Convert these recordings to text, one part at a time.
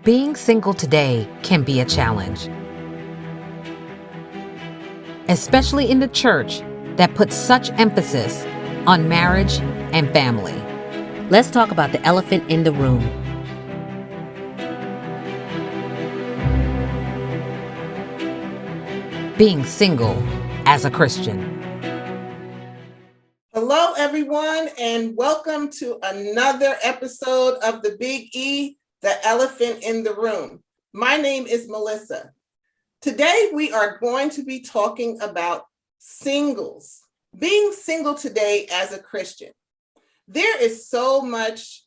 Being single today can be a challenge, especially in the church that puts such emphasis on marriage and family. Let's talk about the elephant in the room. Being single as a Christian. Hello, everyone, and welcome to another episode of the Big E, the Elephant in the Room. My name is Melissa. Today, we are going to be talking about singles, being single today as a Christian. There is so much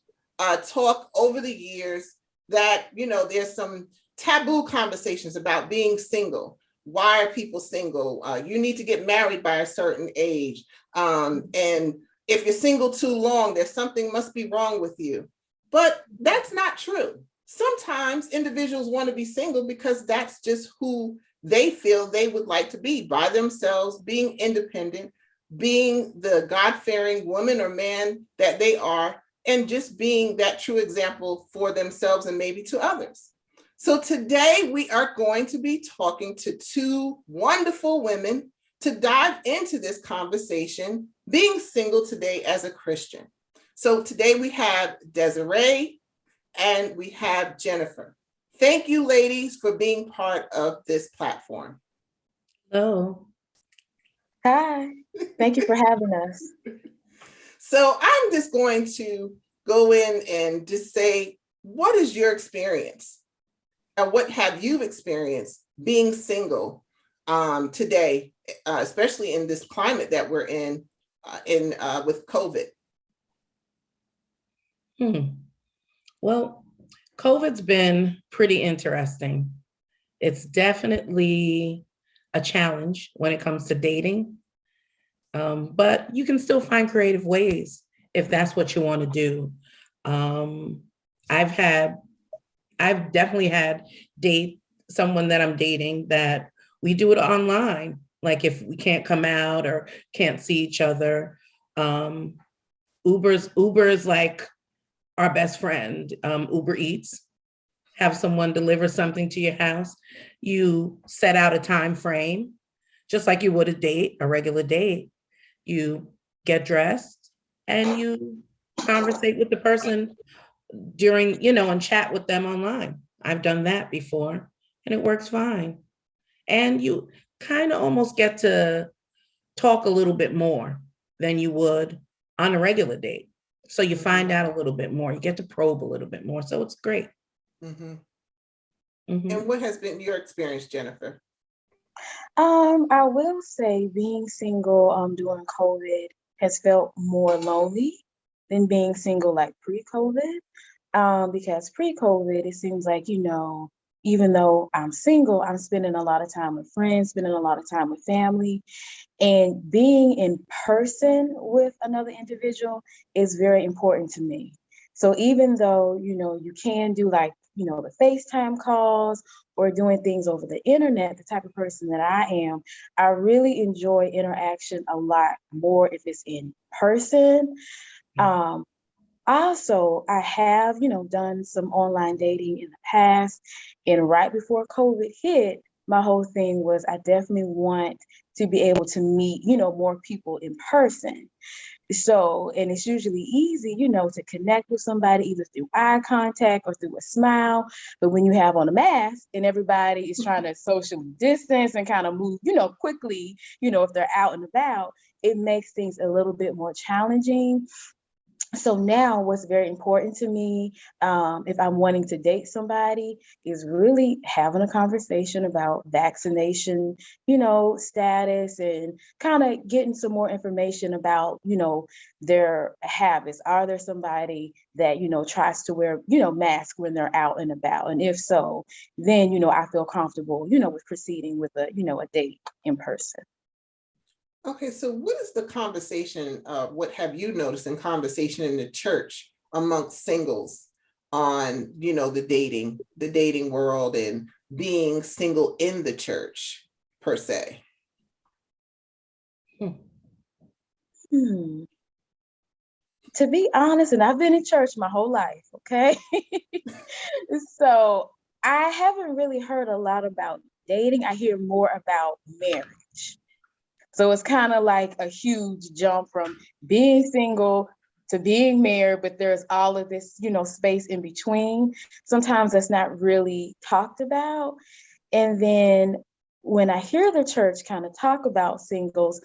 talk over the years that, there's some taboo conversations about being single. Why are people single? You need to get married by a certain age. And if you're single too long, there's something must be wrong with you. But that's not true. Sometimes individuals want to be single because that's just who they feel they would like to be, by themselves, being independent, being the God-fearing woman or man that they are, and just being that true example for themselves and maybe to others. So today we are going to be talking to two wonderful women to dive into this conversation, being single today as a Christian. So today we have Desiree and we have Jennifer. Thank you, ladies, for being part of this platform. Hello. Hi, thank you for having us. So I'm just going to go in and just say, what is your experience? And what have you experienced being single today, especially in this climate that we're in with COVID? Well, COVID's been pretty interesting. It's definitely a challenge when it comes to dating, but you can still find creative ways if that's what you want to do. I've definitely had someone that I'm dating that we do it online. Like if we can't come out or can't see each other, Uber is like our best friend. Uber Eats, have someone deliver something to your house. You set out a time frame, just like you would a regular date. You get dressed and you conversate with the person during, and chat with them online. I've done that before and it works fine. And you kind of almost get to talk a little bit more than you would on a regular date. So you find out a little bit more, you get to probe a little bit more. So it's great. Mm-hmm. Mm-hmm. And what has been your experience, Jennifer? I will say being single during COVID has felt more lonely than being single like pre-COVID. Because pre-COVID, it seems like, even though I'm single, I'm spending a lot of time with friends, spending a lot of time with family, and being in person with another individual is very important to me. So even though, you can do like, the FaceTime calls or doing things over the internet, the type of person that I am, I really enjoy interaction a lot more if it's in person. Also, I have, done some online dating in the past, and right before COVID hit, my whole thing was I definitely want to be able to meet, more people in person. So, and it's usually easy, to connect with somebody either through eye contact or through a smile. But when you have on a mask and everybody is trying to socially distance and kind of move, quickly, if they're out and about, it makes things a little bit more challenging. So now what's very important to me, if I'm wanting to date somebody, is really having a conversation about vaccination, status, and kind of getting some more information about, their habits. Are there somebody that, tries to wear, masks when they're out and about? And if so, then, I feel comfortable, with proceeding with a date in person. Okay, so what is the conversation, what have you noticed in conversation in the church amongst singles on, the dating world and being single in the church per se? To be honest, and I've been in church my whole life, okay? So I haven't really heard a lot about dating. I hear more about marriage. So it's kind of like a huge jump from being single to being married, but there's all of this, space in between. Sometimes that's not really talked about. And then when I hear the church kind of talk about singles,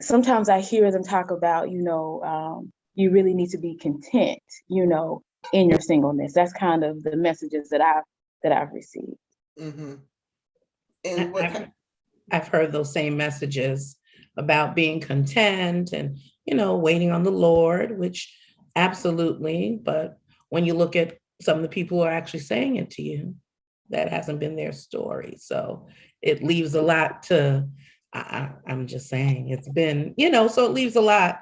sometimes I hear them talk about, you really need to be content, in your singleness. That's kind of the messages that I've received. Mm-hmm. I- And what? I've heard those same messages about being content and, waiting on the Lord, which absolutely. But when you look at some of the people who are actually saying it to you, that hasn't been their story. So it leaves a lot to, I'm just saying it's been, so it leaves a lot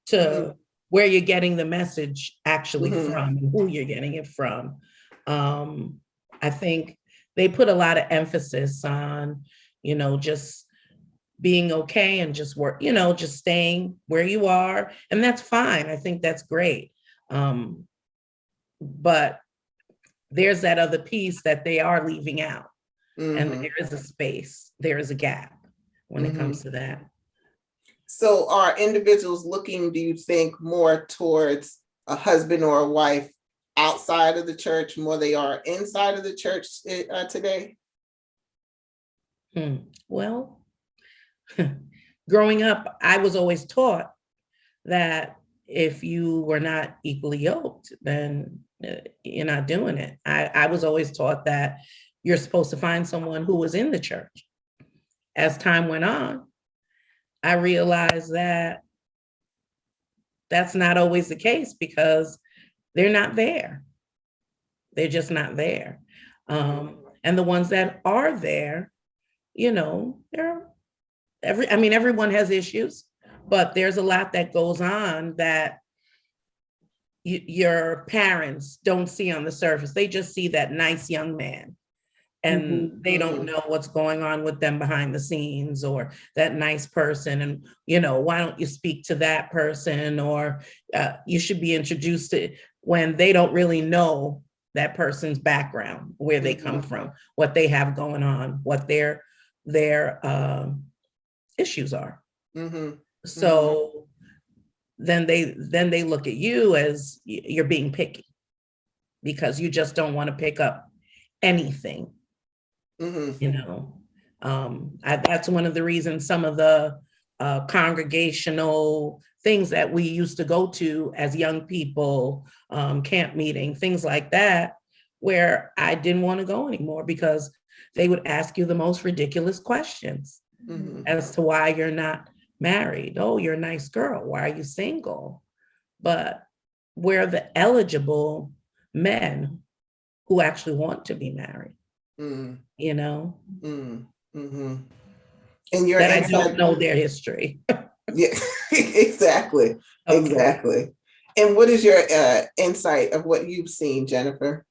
to Mm-hmm. where you're getting the message actually Mm-hmm. from and who you're getting it from. I think they put a lot of emphasis on, just being okay and just work, just staying where you are. And that's fine. I think that's great. But there's that other piece that they are leaving out. And Mm-hmm. there is a space, there is a gap when it comes to that. So are individuals looking, do you think, more towards a husband or a wife outside of the church more they are inside of the church today? Well, growing up, I was always taught that if you were not equally yoked, then you're not doing it. I was always taught that you're supposed to find someone who was in the church. As time went on, I realized that that's not always the case because they're not there. They're just not there. And the ones that are there, everyone has issues, but there's a lot that goes on that your parents don't see on the surface. They just see that nice young man and they don't know what's going on with them behind the scenes, or that nice person. And, why don't you speak to that person? Or you should be introduced to, when they don't really know that person's background, where they come from, what they have going on, what their issues are. So then they look at you as you're being picky because you just don't want to pick up anything. That's one of the reasons some of the congregational things that we used to go to as young people, camp meeting, things like that, where I didn't want to go anymore because they would ask you the most ridiculous questions as to why you're not married. Oh, you're a nice girl. Why are you single? But we're the eligible men who actually want to be married. And your that I don't know their history. Yeah, exactly. Okay. Exactly. And what is your insight of what you've seen, Jennifer?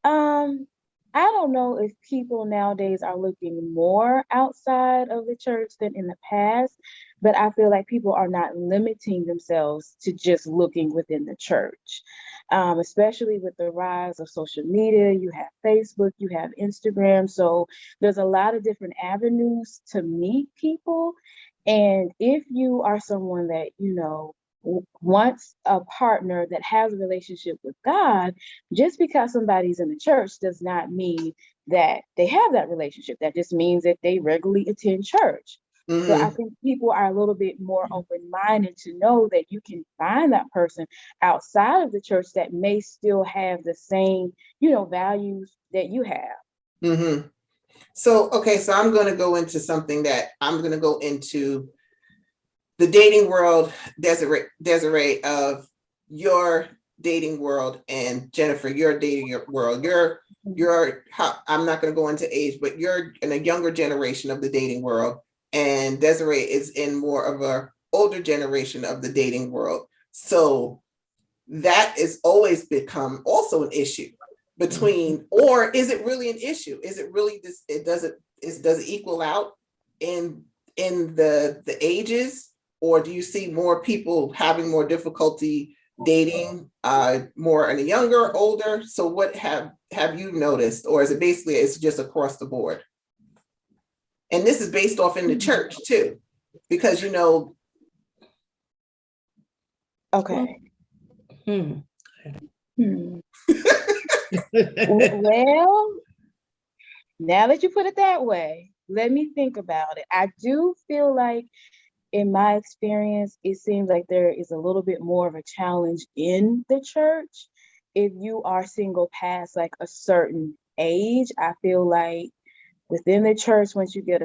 I don't know if people nowadays are looking more outside of the church than in the past, but I feel like people are not limiting themselves to just looking within the church. Especially with the rise of social media. You have Facebook, you have Instagram. So there's a lot of different avenues to meet people. And if you are someone that, wants a partner that has a relationship with God, just because somebody's in the church does not mean that they have that relationship. That just means that they regularly attend church. So I think people are a little bit more open-minded to know that you can find that person outside of the church that may still have the same, values that you have. So, okay, so I'm going to go into something that I'm going to go into the dating world, Desiree, of your dating world, and Jennifer, your dating world. I'm not going to go into age, but you're in a younger generation of the dating world. And Desiree is in more of a older generation of the dating world. So that has always become also an issue between, or is it really an issue? Is it really this? Does it equal out in the ages, or do you see more people having more difficulty dating, more in a younger, older? So what have you noticed, or is it basically it's just across the board? And this is based off in the church too, because Okay. Hmm. Well, now that you put it that way, let me think about it. I do feel like, in my experience, it seems like there is a little bit more of a challenge in the church. If you are single past like a certain age, I feel like within the church, once you get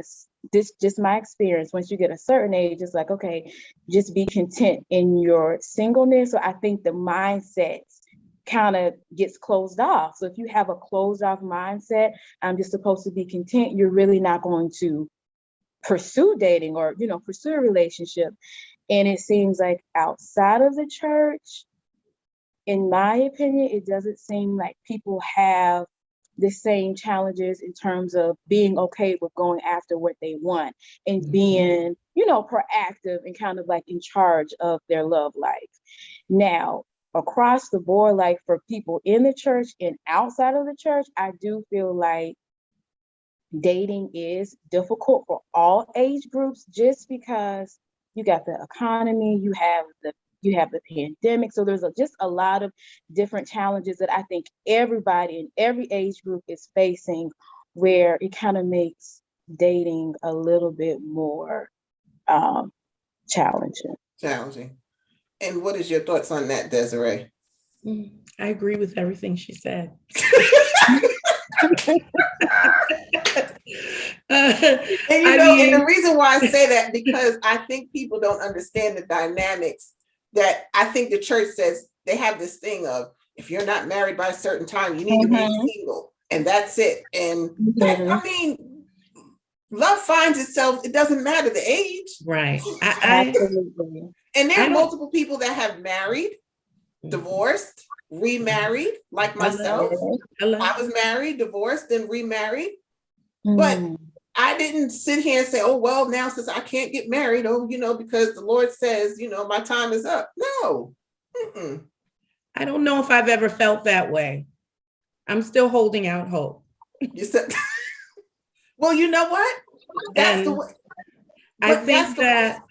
this just my experience, once you get a certain age, it's like, okay, just be content in your singleness. So I think the mindset kind of gets closed off. So if you have a closed off mindset, I'm just supposed to be content, you're really not going to pursue dating or pursue a relationship. And it seems like outside of the church, in my opinion, it doesn't seem like people have the same challenges in terms of being okay with going after what they want and being proactive and kind of like in charge of their love life. Now, across the board, like for people in the church and outside of the church, I do feel like dating is difficult for all age groups, just because you got the economy, you have the pandemic. So there's just a lot of different challenges that I think everybody in every age group is facing, where it kind of makes dating a little bit more challenging. And what is your thoughts on that, Desiree? I agree with everything she said. And the reason why I say that, because I think people don't understand the dynamics that I think the church says. They have this thing of, if you're not married by a certain time, you need to be single, and that's it. And that, I mean, love finds itself, it doesn't matter the age. Right. Absolutely. And there are multiple people that have married, divorced, remarried, like myself. I was married, divorced, then remarried. But I didn't sit here and say, oh, well, now since I can't get married, because the Lord says, my time is up. No. Mm-mm. I don't know if I've ever felt that way. I'm still holding out hope. You said, well, you know what? That's the way. I think that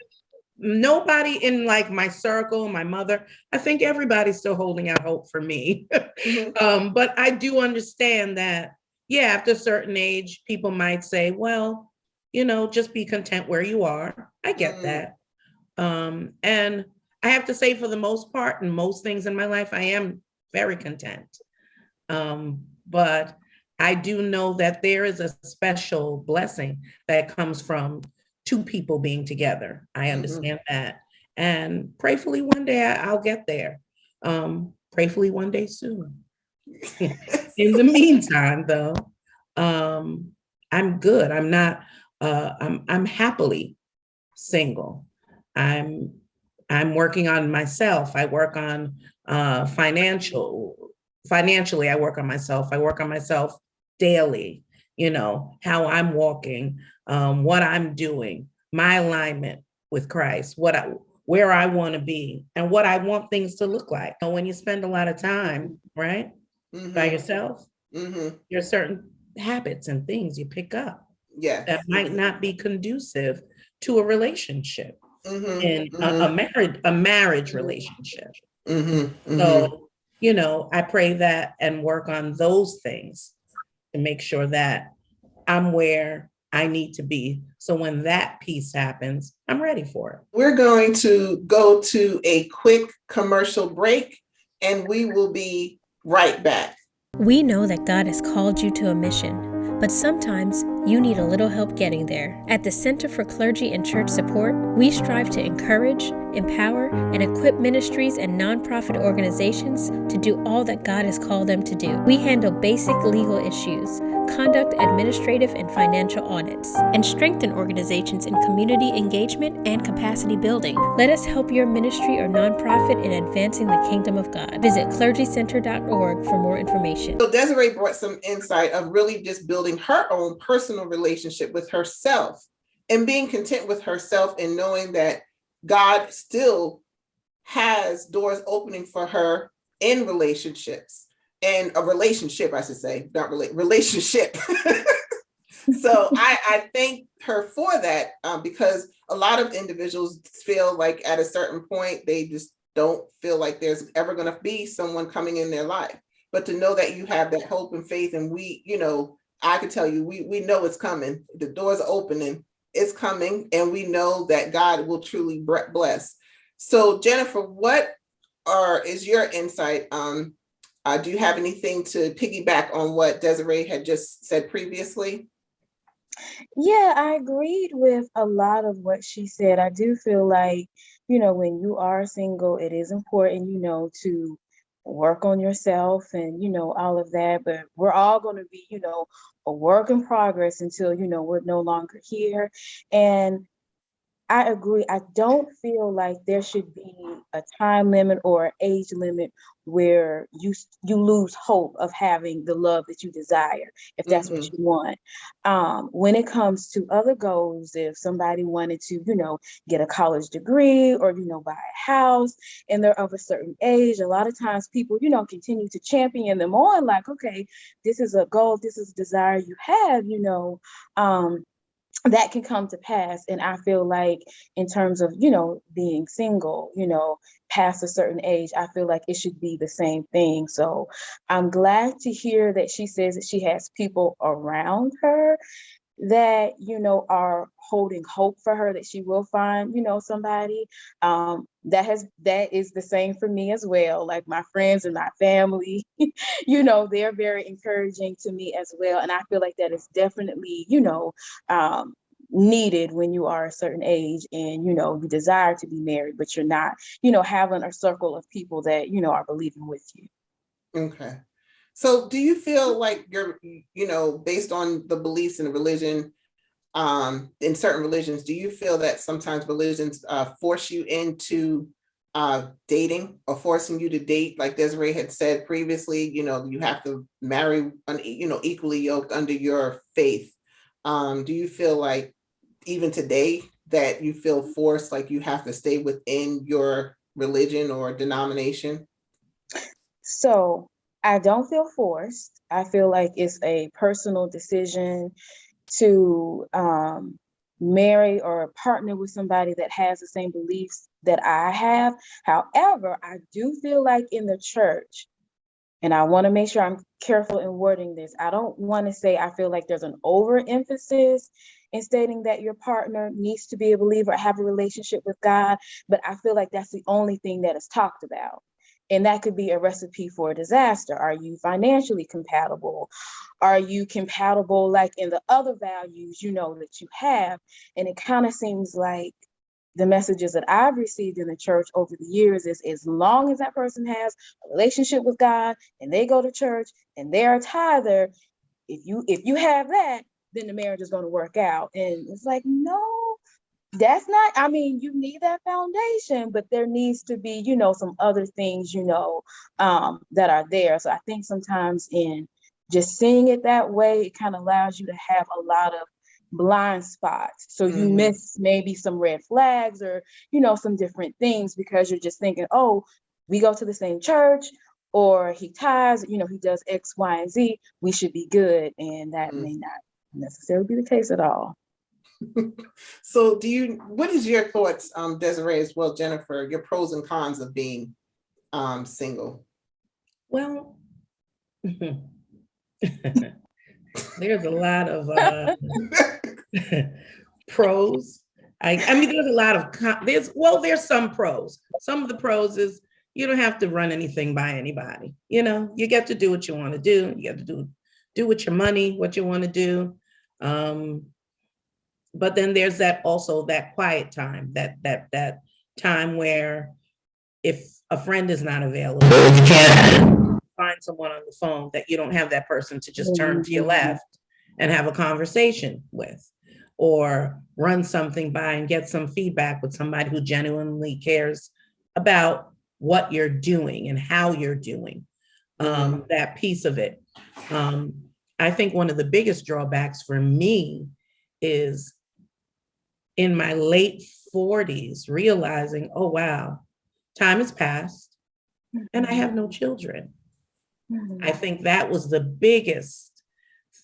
nobody in like my circle, my mother, I think everybody's still holding out hope for me. But I do understand that, after a certain age, people might say, well, just be content where you are. I get that. And I have to say, for the most part, in most things in my life, I am very content. But I do know that there is a special blessing that comes from two people being together. I understand that. And prayerfully one day I'll get there. Prayerfully one day soon. In the meantime, though, I'm good. I'm not, I'm happily single. I'm working on myself. I work on financially, I work on myself. I work on myself daily, how I'm walking, what I'm doing, my alignment with Christ, where I want to be and what I want things to look like. When you spend a lot of time, right, by yourself, there are certain habits and things you pick up that might not be conducive to a relationship. In a marriage relationship. So, I pray that and work on those things to make sure that I'm where I need to be. So when that piece happens, I'm ready for it. We're going to go to a quick commercial break, and we will be right back. We know that God has called you to a mission, but sometimes you need a little help getting there. At the Center for Clergy and Church Support, we strive to encourage, empower, and equip ministries and nonprofit organizations to do all that God has called them to do. We handle basic legal issues, conduct administrative and financial audits, and strengthen organizations in community engagement and capacity building. Let us help your ministry or nonprofit in advancing the kingdom of God. Visit clergycenter.org for more information. So Desiree brought some insight of really just building her own personal relationship with herself and being content with herself and knowing that God still has doors opening for her in relationships, and a relationship, I should say, not relationship. So I thank her for that, because a lot of individuals feel like at a certain point, they just don't feel like there's ever going to be someone coming in their life. But to know that you have that hope and faith, and we, I could tell you, we know it's coming. The doors are opening, it's coming, and we know that God will truly bless. So Jennifer, what is your insight? Do you have anything to piggyback on what Desiree had just said previously? Yeah, I agreed with a lot of what she said. I do feel like, when you are single, it is important, to work on yourself and, all of that. But we're all going to be, a work in progress until, we're no longer here. And I agree. I don't feel like there should be a time limit or age limit where you lose hope of having the love that you desire, if that's what you want. When it comes to other goals, if somebody wanted to, get a college degree or, buy a house and they're of a certain age, a lot of times people, continue to champion them on like, okay, this is a goal, this is a desire you have, that can come to pass. And I feel like in terms of, being single, past a certain age, I feel like it should be the same thing. So I'm glad to hear that she says that she has people around her that, are holding hope for her that she will find, somebody. That is the same for me as well. Like my friends and my family, they're very encouraging to me as well. And I feel like that is definitely, needed when you are a certain age and, you desire to be married, but you're not, having a circle of people that, are believing with you. Okay. So do you feel like you're, based on the beliefs in the religion, in certain religions, do you feel that sometimes religions force you into dating or forcing you to date? Like Desiree had said previously, you have to marry, equally yoked under your faith. Do you feel like even today that you feel forced, like you have to stay within your religion or denomination? So I don't feel forced. I feel like it's a personal decision to marry or partner with somebody that has the same beliefs that I have. However, I do feel like in the church, and I want to make sure I'm careful in wording this. I don't want to say I feel like there's an overemphasis in stating that your partner needs to be a believer or have a relationship with God, but I feel like that's the only thing that is talked about. And that could be a recipe for a disaster. Are you financially compatible? Are you compatible like in the other values, that you have? And it kind of seems like the messages that I've received in the church over the years is as long as that person has a relationship with God and they go to church and they're a tither, if you have that, then the marriage is going to work out. And it's like, no, that's not, I mean, you need that foundation, but there needs to be, some other things, that are there. So I think sometimes in just seeing it that way, it kind of allows you to have a lot of blind spots. So you miss maybe some red flags or, some different things because you're just thinking, oh, we go to the same church or he ties, he does X, Y, and Z, we should be good. And that may not necessarily be the case at all. So what is your thoughts, Desiree, as well, Jennifer, your pros and cons of being single? Well, there's a lot of pros. I mean, there's a lot of there's some pros. Some of the pros is you don't have to run anything by anybody. You get to do what you want to do. You get to do with your money what you want to do. But then there's that quiet time, that time where if a friend is not available, you can't find someone on the phone that you don't have that person to just turn to your left and have a conversation with, or run something by and get some feedback with somebody who genuinely cares about what you're doing and how you're doing, that piece of it. I think one of the biggest drawbacks for me is in my late 40s, realizing, oh, wow, time has passed and I have no children. I think that was the biggest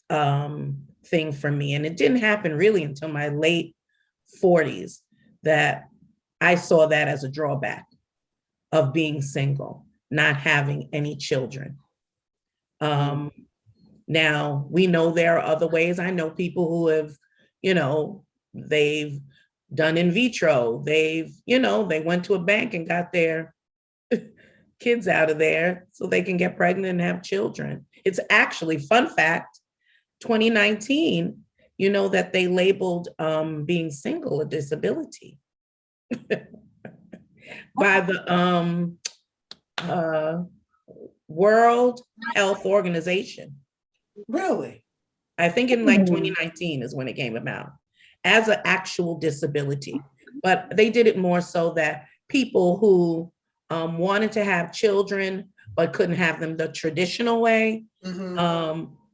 thing for me. And it didn't happen really until my late 40s that I saw that as a drawback of being single, not having any children. Now, we know there are other ways. I know people who have, they've done in vitro. They went to a bank and got their kids out of there so they can get pregnant and have children. It's actually, fun fact, 2019, that they labeled being single a disability by the World Health Organization. Really? I think in like 2019 is when it came about as an actual disability. But they did it more so that people who wanted to have children but couldn't have them the traditional way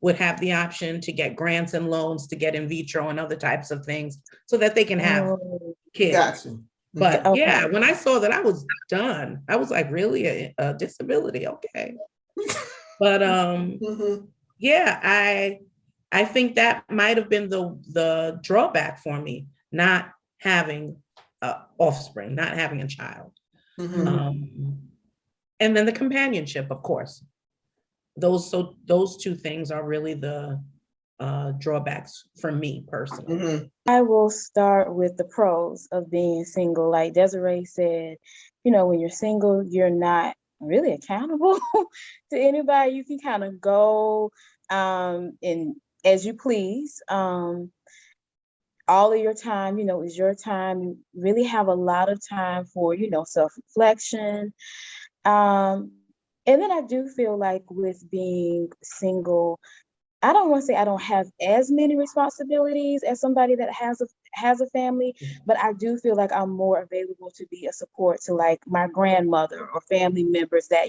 would have the option to get grants and loans to get in vitro and other types of things so that they can have kids. Gotcha. But yeah, when I saw that, I was done. I was like, really, a disability? Okay. But yeah, I think that might have been the drawback for me, not having offspring, not having a child. And then the companionship, of course. Those two things are really the drawbacks for me personally. I will start with the pros of being single. Like Desiree said, when you're single, you're not really accountable to anybody. You can kind of go and as you please. All of your time, is your time. You really have a lot of time for, self-reflection. And then I do feel like with being single, I don't want to say I don't have as many responsibilities as somebody that has a family, but I do feel like I'm more available to be a support to like my grandmother or family members that,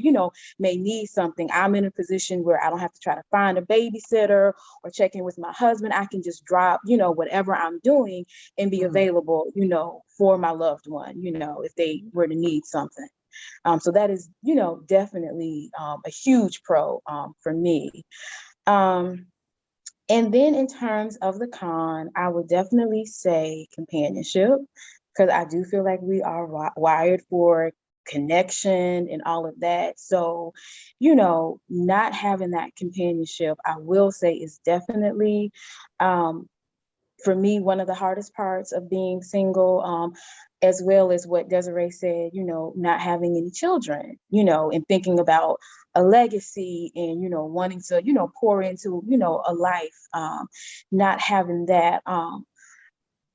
may need something. I'm in a position where I don't have to try to find a babysitter or check in with my husband. I can just drop, whatever I'm doing and be available, for my loved one, if they were to need something. So that is, definitely a huge pro for me. And then in terms of the con, I would definitely say companionship, because I do feel like we are wired for connection and all of that. So, not having that companionship, I will say, is definitely for me one of the hardest parts of being single, as well as what Desiree said, not having any children, and thinking about a legacy and, wanting to, pour into, a life, not having that.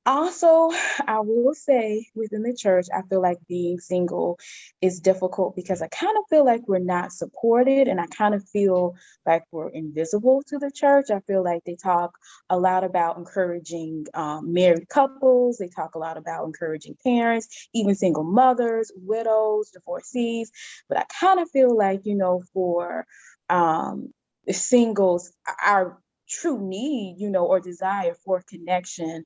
Also, I will say within the church, I feel like being single is difficult because I kind of feel like we're not supported, and I kind of feel like we're invisible to the church. I feel like they talk a lot about encouraging married couples. They talk a lot about encouraging parents, even single mothers, widows, divorcees. But I kind of feel like, for singles, our true need, or desire for connection,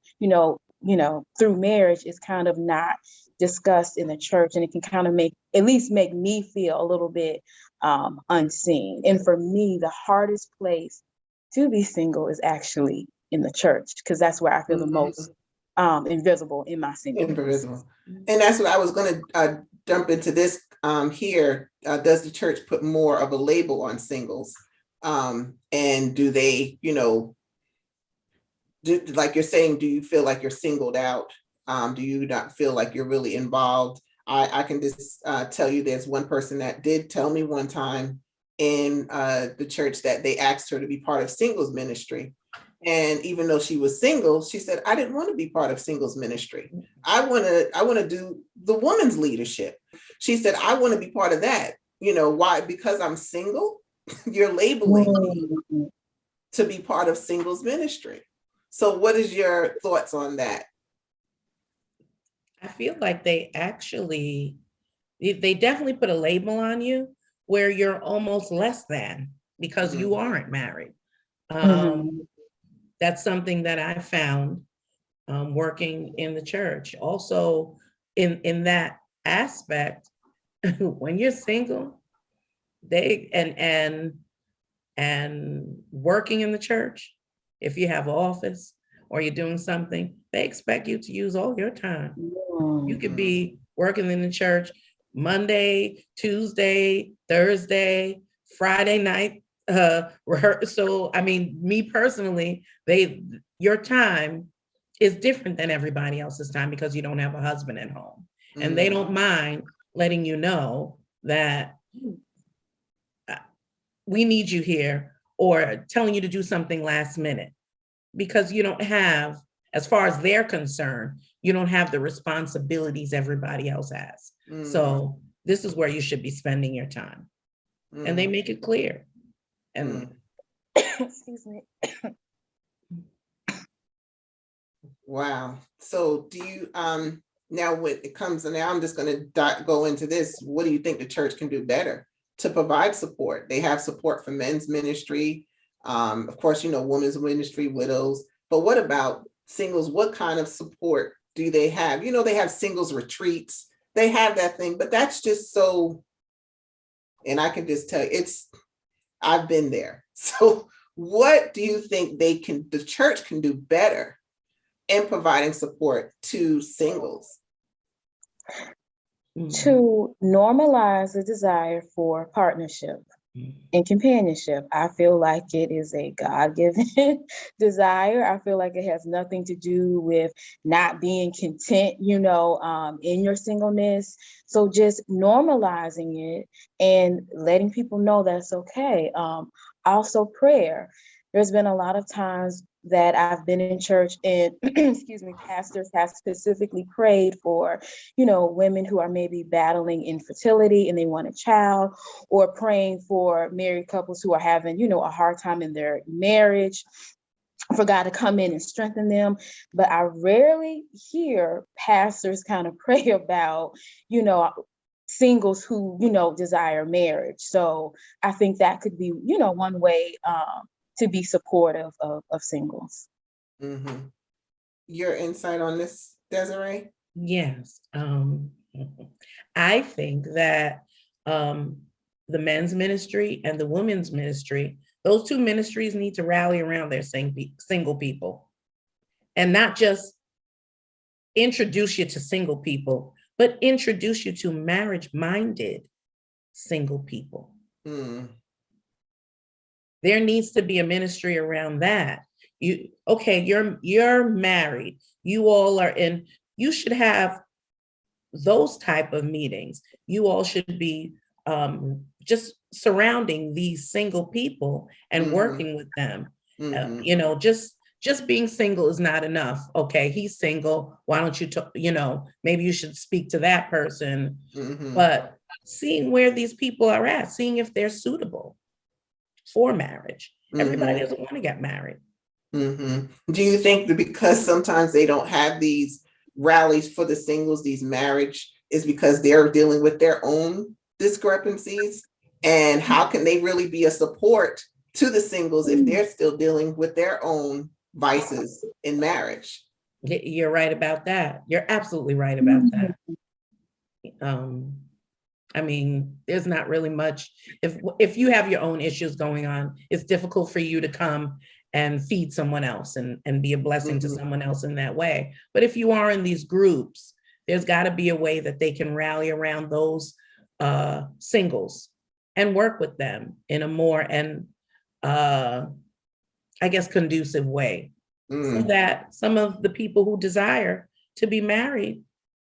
through marriage is kind of not discussed in the church, and it can kind of make me feel a little bit unseen. And for me, the hardest place to be single is actually in the church, because that's where I feel the most invisible in my singleness. Invisible. And that's what I was going to jump into this here. Does the church put more of a label on singles? And do they, like you're saying, do you feel like you're singled out? Do you not feel like you're really involved? I can just tell you there's one person that did tell me one time in the church that they asked her to be part of singles ministry. And even though she was single, she said, I didn't want to be part of singles ministry. I want to do the woman's leadership. She said, I want to be part of that. Why? Because I'm single. You're labeling me to be part of singles ministry. So what is your thoughts on that? I feel like they definitely put a label on you where you're almost less than because you aren't married. That's something that I found working in the church. Also, in that aspect, when you're single, they and working in the church, if you have an office or you're doing something, they expect you to use all your time. You could be working in the church Monday, Tuesday, Thursday, Friday night rehearsal. I mean, me personally, your time is different than everybody else's time because you don't have a husband at home. And they don't mind letting you know that we need you here, or telling you to do something last minute, because you don't have, as far as they're concerned, you don't have the responsibilities everybody else has. So this is where you should be spending your time. And they make it clear. And Excuse me. Wow. So do you, now when it comes, and now I'm just going to go into this, what do you think the church can do better to provide support? They have support for men's ministry. Of course, women's ministry, widows, but what about singles? What kind of support do they have? They have singles retreats, they have that thing, but that's just so, and I can just tell you, I've been there. So what do you think the church can do better in providing support to singles? To normalize the desire for partnership and companionship. I feel like it is a God-given desire. I feel like it has nothing to do with not being content, in your singleness. So just normalizing it and letting people know that's okay. Also prayer. There's been a lot of times that I've been in church and excuse me, pastors have specifically prayed for, women who are maybe battling infertility and they want a child, or praying for married couples who are having, a hard time in their marriage, for God to come in and strengthen them. But I rarely hear pastors kind of pray about, singles who, desire marriage. So I think that could be, one way to be supportive of singles. Mm-hmm. Your insight on this, Desiree? Yes. I think that the men's ministry and the women's ministry, those two ministries need to rally around their single people, and not just introduce you to single people, but introduce you to marriage-minded single people. There needs to be a ministry around that. You're married. You all are in, you should have those type of meetings. You all should be just surrounding these single people and working with them. Just being single is not enough. Okay, he's single. Why don't you talk, maybe you should speak to that person. But seeing where these people are at, seeing if they're suitable for marriage. Everybody doesn't want to get married. Do you think that because sometimes they don't have these rallies for the singles, these marriage, is because they're dealing with their own discrepancies? And how can they really be a support to the singles if they're still dealing with their own vices in marriage? You're right about that. You're absolutely right about that. I mean, there's not really much, if you have your own issues going on, it's difficult for you to come and feed someone else and be a blessing to someone else in that way. But if you are in these groups, there's got to be a way that they can rally around those singles and work with them in a more conducive way, so that some of the people who desire to be married,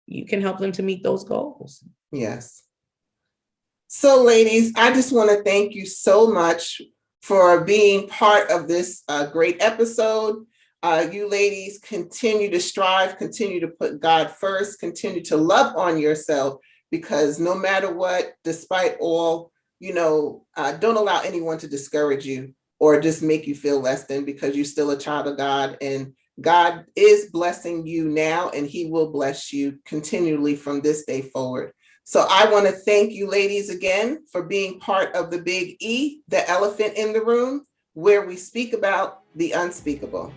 you can help them to meet those goals. Yes. So ladies, I just want to thank you so much for being part of this great episode. You ladies continue to strive, continue to put God first, continue to love on yourself, because no matter what, despite all, don't allow anyone to discourage you or just make you feel less than, because you're still a child of God, and God is blessing you now, and he will bless you continually from this day forward. So I want to thank you ladies again for being part of the Big E, the elephant in the room, where we speak about the unspeakable.